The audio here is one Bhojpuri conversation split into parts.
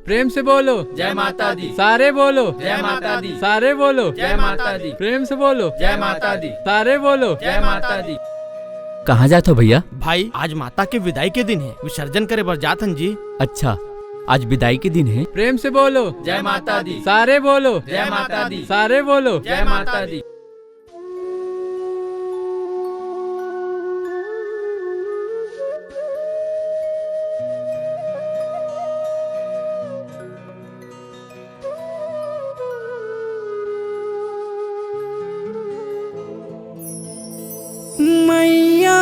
प्रेम से बोलो जय माता दी। सारे बोलो जय माता दी। सारे बोलो जय माता दी। प्रेम से बोलो जय माता दी। सारे बोलो जय माता दी। कहाँ जाते हो भैया? भाई आज माता के विदाई के दिन है, विसर्जन करे बर जाथन जी। अच्छा, आज विदाई के दिन है। प्रेम से बोलो जय माता दी। सारे बोलो जय माता दी। सारे बोलो जय माता दी। मैया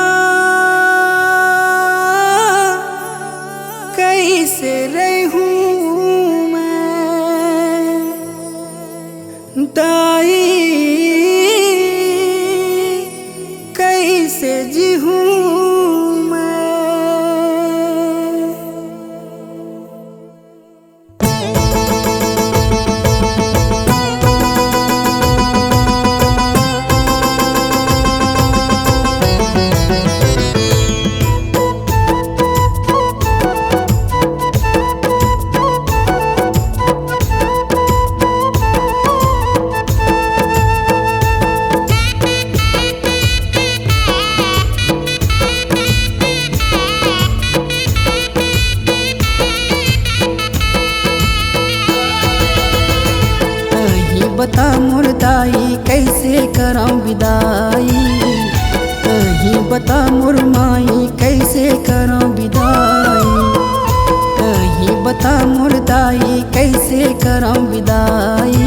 कैसे रहूं मैं, दाई कैसे जीऊं मैं। बता मोर दाई कैसे कराऊं विदाई, कहीं बता मोर माई कैसे कराऊं विदाई, कहीं बता मोर दाई कैसे कराऊं विदाई,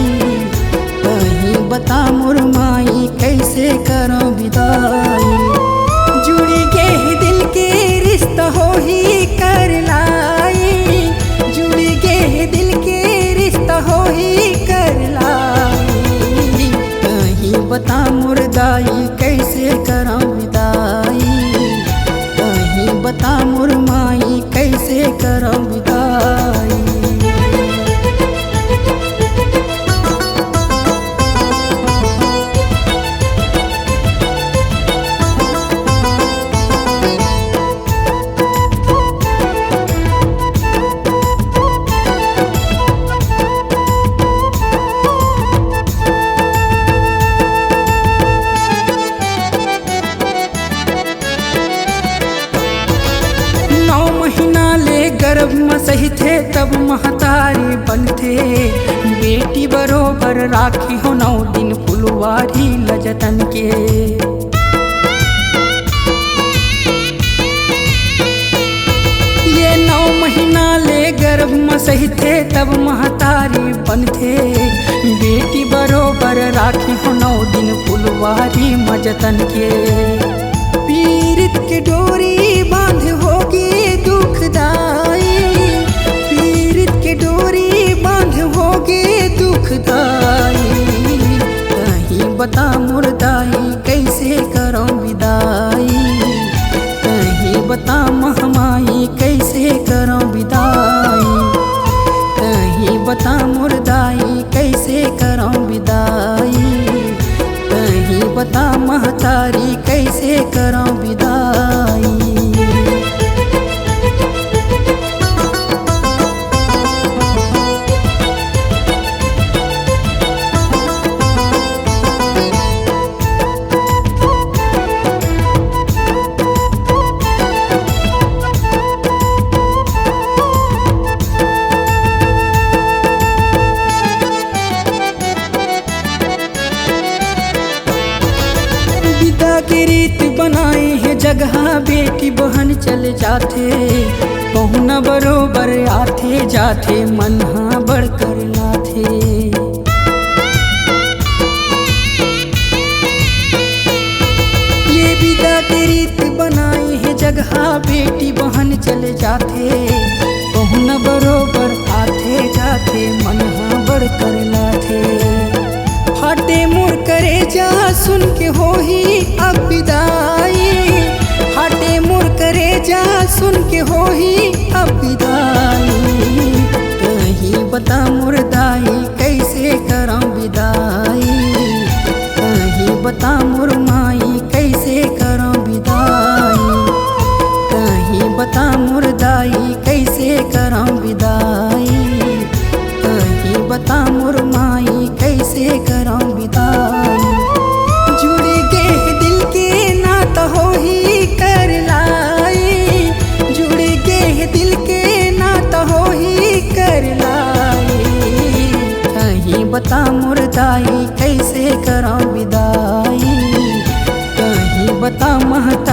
कहीं बता मोर माई कैसे कराऊं विदाई। जुड़ी के दिल के रिश्ता हो ही कर लाई, जुड़ी के दिल के रिश्ता हो ही कर लाई। बता मोर दाई कैसे कराऊं विदाई, कहीं बता मोर माई कैसे कराऊं विदाई। गर्भ में सही थे तब महतारी बनथे, बेटी बरोबर राखी हो 9 दिन फुलवारी लजतन के। ये 9 महीना ले गर्भ में सही थे तब महतारी बनथे, बेटी बरोबर राखी हो 9 दिन फुलवारी मजतन के। पीरित के डोरी बांध होगी दुखदाई, पीरित के डोरी बांध होगी दुखदाई। कहीं बता मोर दाई कैसे कराऊं विदाई, कहीं बता महमाई कैसे कराऊं विदाई, कहीं बता मोर दाई कैसे कराऊं विदाई, कहीं बता महतारी कैसे कराऊं विदाई। की रीत बनाई है जगह बेटी बहन चले जाते, पहुना बरोबर आते जाते मनहा बढ़कर लाथे। ये विदा की रीत बनाई है जगह बेटी बहन चले जाते, पहुना बरोबर आते जाते मनहा बढ़कर लाथे। फाटे मोर करे जा सुन के हो ही अब विदाई, फाटे मोर करे जा सुन के हो ही अब विदाई। कहीं बता मोर दाई कैसे कराऊं विदाई, कहीं बता मोर माई कैसे कराऊं विदाई, कहीं बता मोर दाई कैसे कराऊं विदाई। देवता महत